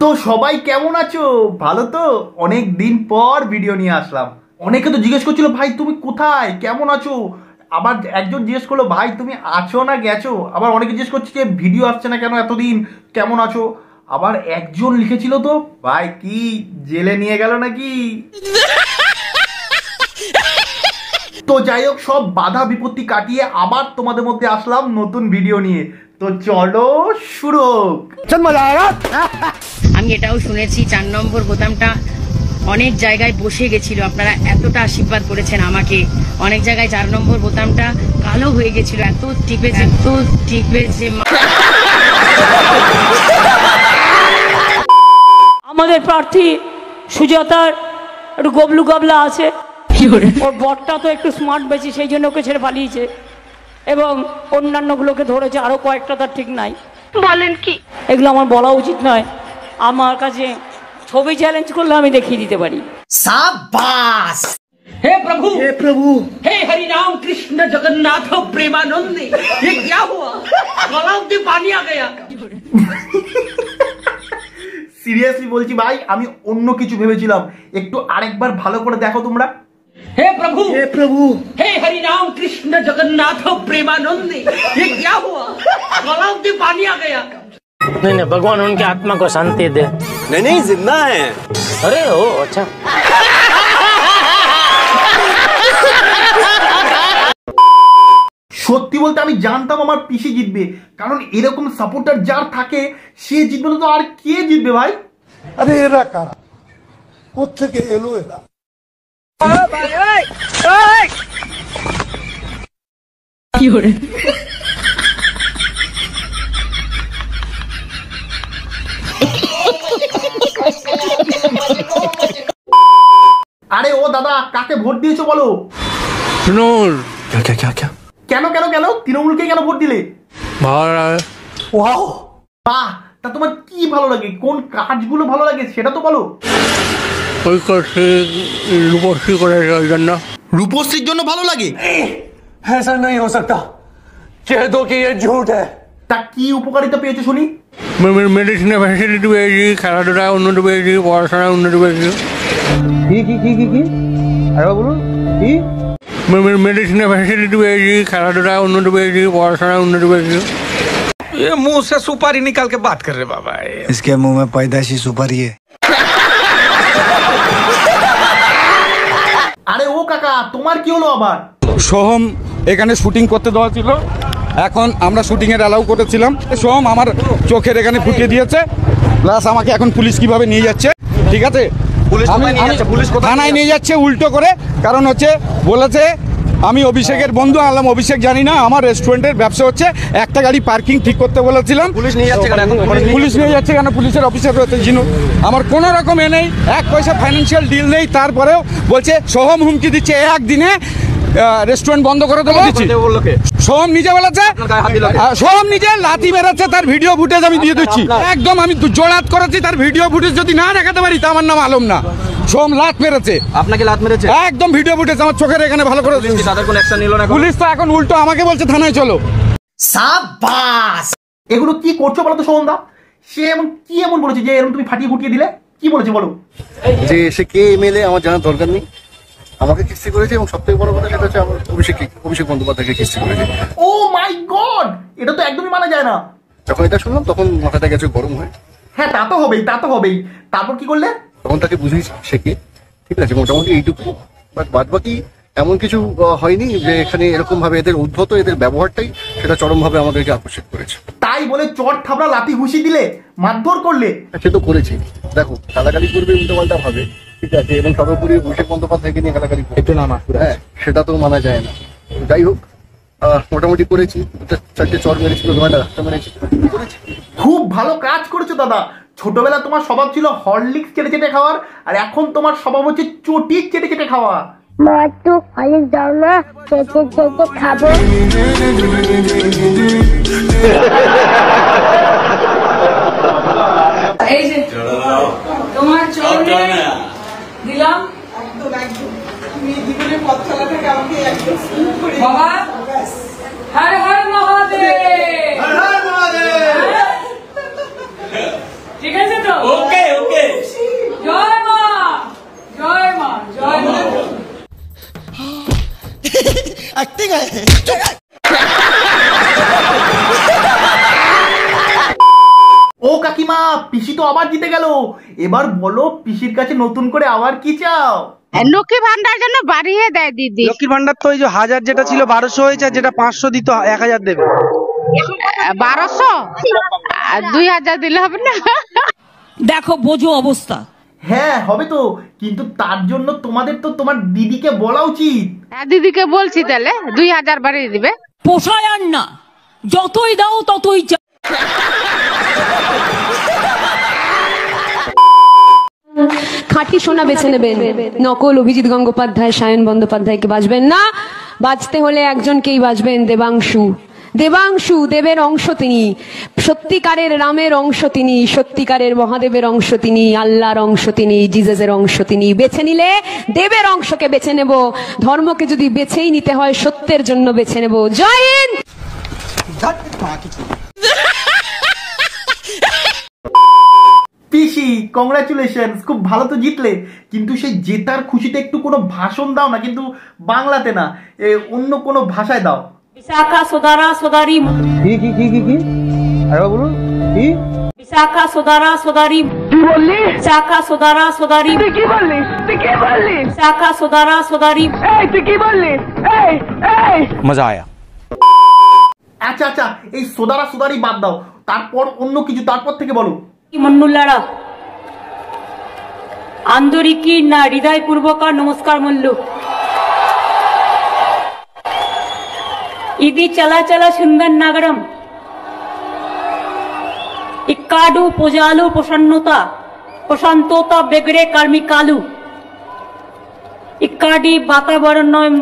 তো সবাই কেমন আছো? ভালো তো? অনেক দিন পর ভিডিও নিয়ে আসলাম। অনেকে তো জিজ্ঞেস করছিল ভাই তুমি কোথায়, কেমন আছো। আবার একজন জিজ্ঞেস করলো ভাই তুমি আছো না গেছো। আবার অনেকে জিজ্ঞেস করছে যে ভিডিও আসছে না কেন এতদিন, কেমন আছো। আবার একজন লিখেছিল তো ভাই কি জেলে নিয়ে গেল নাকি। তো যাই হোক, সব বাধা বিপত্তি কাটিয়ে আবার তোমাদের মধ্যে আসলাম নতুন ভিডিও নিয়ে। তো চলো শুরু হোক। আমি এটাও শুনেছি 4 নম্বর বোতামটা অনেক জায়গায় বসে গেছিল, আপনারা এতটা আশীর্বাদ করেছেন আমাকে। অনেক জায়গায় 4 নম্বর বোতামটা কালো হয়ে গেছিল, এত টিপেছে। আমাদের প্রার্থী সুজাতার একটু গবলু গাবলা আছে, ওর বরটা তো একটু স্মার্ট বেশি, সেই জন্য ওকে ছেড়ে পালিয়েছে এবং অন্যান্যগুলোকে ধরেছে, আরো কয়েকটা তার ঠিক নাই। বলেন কি? এগুলো আমার বলা উচিত নয়। আমার কাছে ছবি চ্যালেঞ্জ করলে আমি দেখিয়ে দিতে পারি। शाबाश। हे प्रभु, हे प्रभु, हे हरि राम कृष्ण जगन्नाथ प्रेमानंद, ये क्या हुआ? गलाव में पानी आ गया। সিরিয়াসলি বলছি ভাই, আমি অন্য কিছু ভেবেছিলাম। একটু আরেকবার ভালো করে দেখো তোমরা। हे प्रभु, हे प्रभु, हे हरि राम कृष्ण जगन्नाथ प्रेमानंद, ये क्या हुआ? गलाव में पानी आ गया। नहीं नहीं, भगवान उनकी आत्मा को शांति दे। नहीं नहीं जिंदा है। अरे ओ अच्छा। সত্যি বলতে আমি জানতাম আমার পিসি জিতবে, কারণ এরকম সাপোর্টার যার থাকে সে জিতবে না তো আর কে জিতবে ভাই। আরে এরা কারা, কোত্থেকে এলো এরা? কি করে আরে ও দাদা, কাকে ভোট দিয়েছো বলো? तृणमूल। क्या क्या क्या क्या? কেন কেন কেন তৃণমূলকে কেন ভোট দিলে? ওয়াও, বাহ, তা তোমার কি ভালো লাগে, কোন কাজগুলো ভালো লাগে সেটা তো বলো। ওই করছে রূপশ্রী করে জন্য। রূপশ্রীর জন্য ভালো লাগে? ऐसा नहीं हो सकता, कह दो कि ये झूठ है। তা কি উপকারিতা পেয়েছো শুনি? মেডিসিনে ফ্যাসিলিটি পেয়েছি, খেলাধুলায় উন্নতি পেয়েছি, পড়াশোনায় উন্নতি পেয়েছি। কি আরে বলুন কি? মেডিসিনে ফ্যাসিলিটি পেয়েছি, খেলাধুলায় উন্নতি পেয়েছি, পড়াশোনায় উন্নতি পেয়েছি। ये मुंह से सुपारी निकाल के बात कर रहे बाबा। इसके मुंह में पैदाइशी सुपारी है। আরে ও কাকা, তোমার কি হলো আবার? সোহম এখানে শুটিং করতে দেওয়া ছিল, এখন আমরা শুটিং এর অ্যালাউ করেছিলাম। সোহম আমার চোখের এখানে ফুটিয়ে দিয়েছে, প্লাস আমাকে এখন পুলিশ কিভাবে নিয়ে যাচ্ছে, ঠিক আছে? থানায় নিয়ে যাচ্ছে উল্টো করে, কারণ হচ্ছে বলেছে আমি অভিষেকের বন্ধু। আনলাম অভিষেক জানি না, আমার রেস্টুরেন্টের ব্যবসা হচ্ছে, একটা গাড়ি পার্কিং ঠিক করতে বলেছিলাম। পুলিশ নিয়ে যাচ্ছে কেন? পুলিশের অফিসার রয়েছে জিনু, আমার কোনো রকম নেই, 1 পয়সা ফাইন্যান্সিয়াল ডিল নেই, তারপরেও বলছে সোহম হুমকি দিচ্ছে একদিনে রেস্টুরেন্ট বন্ধ করে দেবো। সোহম নিজে বলেছে, সোহম নিজে লাথি মেরেছে, তার ভিডিও ফুটেজ আমি দিয়ে দিচ্ছি। একদম আমি জোড়াত করেছি, তার ভিডিও ফুটেজ যদি না দেখাতে পারি তা আমার নাম আলম না। সোহম লাত মেরেছে। আপনাকে লাত মেরেছে? একদম ভিডিও ফুটেজ আমার চোখের এখানে ভালো করে। তাদের কোনো অ্যাকশন নিল না? পুলিশ তো এখন উল্টো আমাকে বলছে থানায় চলো। शाबाश। এগুলো কি করছো বলো তো সোহনদা? সে এমন কি এমন বলেছে যে এরকম তুমি ফাটিয়ে ফুটিয়ে দিলে? কি বলেছে বলো? যে সে কে এমএলএ আমার জানার দরকার নেই, আমাকে কিস্তি করেছে এবং সবথেকে বড় কথা সেটা হচ্ছে আমার অভিষেক বন্দ্যোপাধ্যায়কে কিস্তি করেছে। ও মাই গড, এটা তো একদমই মানা যায় না। যখন এটা শুনলাম তখন মাথাটা গেছে গরম হয়ে। হ্যাঁ তা তো হবেই, তা তো হবেই। তারপর কি করলে? তখন তাকে বুঝিয়েছি সে কে, ঠিক আছে, মোটামুটি এইটুকু। বাদ বাকি এমন কিছু হয়নি যে এখানে এরকম ভাবে এদের উদ্ধত এদের ব্যবহারটাই সেটা চরমভাবে আমাদেরকে আকর্ষিত করেছে। তাই বলে চট থাবড়া লাথি ঘুষি দিলে, মারধর করলে? সে তো করেছি, দেখো গালাগালি করবে উল্টোপাল্টা ভাবে, ঠিক আছে, এবং সর্বোপরি অভিষেক বন্দ্যোপাধ্যায়কে নিয়ে গালাগালি করবে, হ্যাঁ সেটা তো মানা যায় না। যাই হোক, মোটামুটি করেছি, 4টে চর মেরেছিল, 2টা রাস্তা মেরেছি, করেছি। খুব ভালো কাজ করেছো দাদা। ছোটবেলা তোমার স্বভাব ছিল হরলিক্স চেটে চেটে খাওয়ার, আর এখন তোমার স্বভাব হচ্ছে চটি চেটে চেটে খাওয়া। মা তো অনেক দাও না, চেটে চেটে খাবো। এই যে তোমার চরণে দিলাম বাবা। হর হর মহাদেব। ঠিক আছে তো? ওকে। ও কাকিমা, পিসি তো আবার জিতে গেল। এবার বলো পিসির কাছে নতুন করে আবার কি চাও? লক্ষ্মী ভান্ডার জন্য বাড়িয়ে দেয় দিদি। লক্ষ্মীর ভান্ডার তো ওই যে 1000 যেটা ছিল 1200 হয়েছে, যেটা 500 দিত 1000 দেবে। 1200 আর 2000 দিলে হবে না? দেখো বোঝো অবস্থা। হ্যাঁ হবে তো, কিন্তু তার জন্য তোমাদের তো তোমার দিদিকে বলা উচিত। হ্যাঁ দিদিকে বলছি, তাহলে 2000 বাড়িয়ে দিবে। পোষায় আর না, যতই দাও ততই চাও। খাঁটি সোনা বেছে নেবেন, নকল অভিজিৎ গঙ্গোপাধ্যায়, সায়ন বন্দ্যোপাধ্যায়কে বাজবেন না। বাজতে হলে একজনকেই বাজবেন, দেবাংশু। দেবাংশু দেবের অংশ তিনি, সত্যিকারের রামের অংশ তিনি, সত্যিকারের মহাদেবের অংশ তিনি, আল্লাহর অংশ তিনি, জিজাসের অংশ তিনি। বেছে নিলে দেবের অংশকে বেছে নেব, ধর্মকে যদি বেছেই নিতে হয় সত্যের জন্য বেছে নেব। জয় হিন্দ। পিসি কংগ্রাচুলেশন, খুব ভালো তো জিতলে, কিন্তু সেই জেতার খুশিতে একটু কোনো ভাষণ দাও না, কিন্তু বাংলাতে না, অন্য কোনো ভাষায় দাও। বিশাখা সোদারা সোদারি, কি আরে বলুন কি? বিশাখা সোদারা সোদারি। কি বললি? বিশাখা সোদারা সোদারি। তুই কি বললি? তুই কি বললি? বিশাখা সোদারা সোদারি। এই তুই কি বললি? এই এই মজা আয়া। আচ্ছা আচ্ছা, এই সোদারা সোদারি বাদ দাও, তারপর অন্য কিছু, তারপর থেকে বলো। মন্নুল্লারা আন্তরিকী না হৃদয়পূর্বক নমস্কার মল্লু। ఇది చలా చలా సుందর నగరం, ఇక్కాడు పూజాలు ప్రశాంతత బెగడే కార్మికాలు, ఇక్కడి వాతావరణం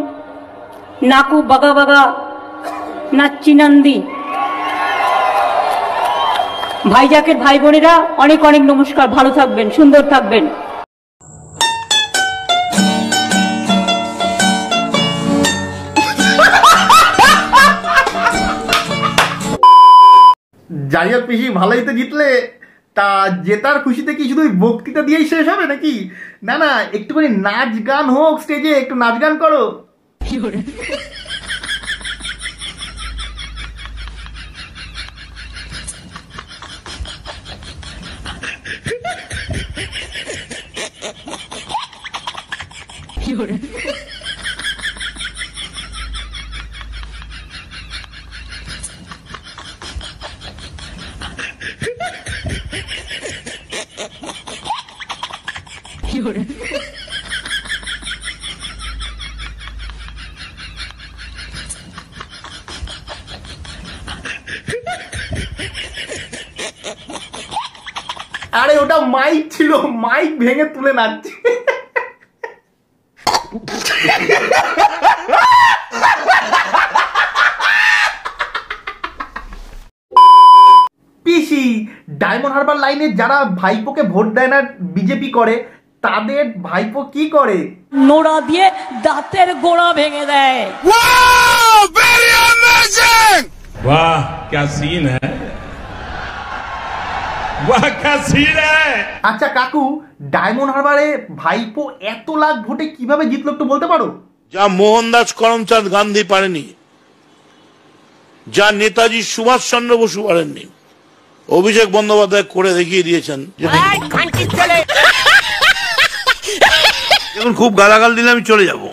నాకు బాగా నచ్చినంది। ভাইজাকের ভাই বোনেরা অনেক অনেক নমস্কার, ভালো থাকবেন, সুন্দর থাকবেন। যাই হোক পিসি, ভালোই তো জিতলে। তা জেতার খুশিতে কি শুধু বক্তৃতা দিয়েই শেষ হবে নাকি? না না, একটুখানি নাচ গান হোক, স্টেজে একটু নাচ গান করো। আরে ওটা মাইক ছিল, মাইক ভেঙে তুলে নাচছে। পিসি, ডায়মন্ড হারবার লাইনে যারা ভাইপোকে ভোট দেয় না, বিজেপি করে, তাদের ভাইপো কি করে? নোড়া দিয়ে দাঁতের গোড়া ভেঙে দেয়। वाह क्या सीन है, वाह क्या सीन है। আচ্ছা কাকু, ডায়মন্ড হারবারে ভাইপো এত লাখ ভোটে কিভাবে জিতলো একটু বলতে পারো? যা মোহনদাস করমচাঁদ গান্ধী পারেনি, যা নেতাজি সুভাষচন্দ্র বসু পারেননি, অভিষেক বন্দ্যোপাধ্যায় করে দেখিয়ে দিয়েছেন। এখন খুব গালাগাল দিলে আমি চলে যাব।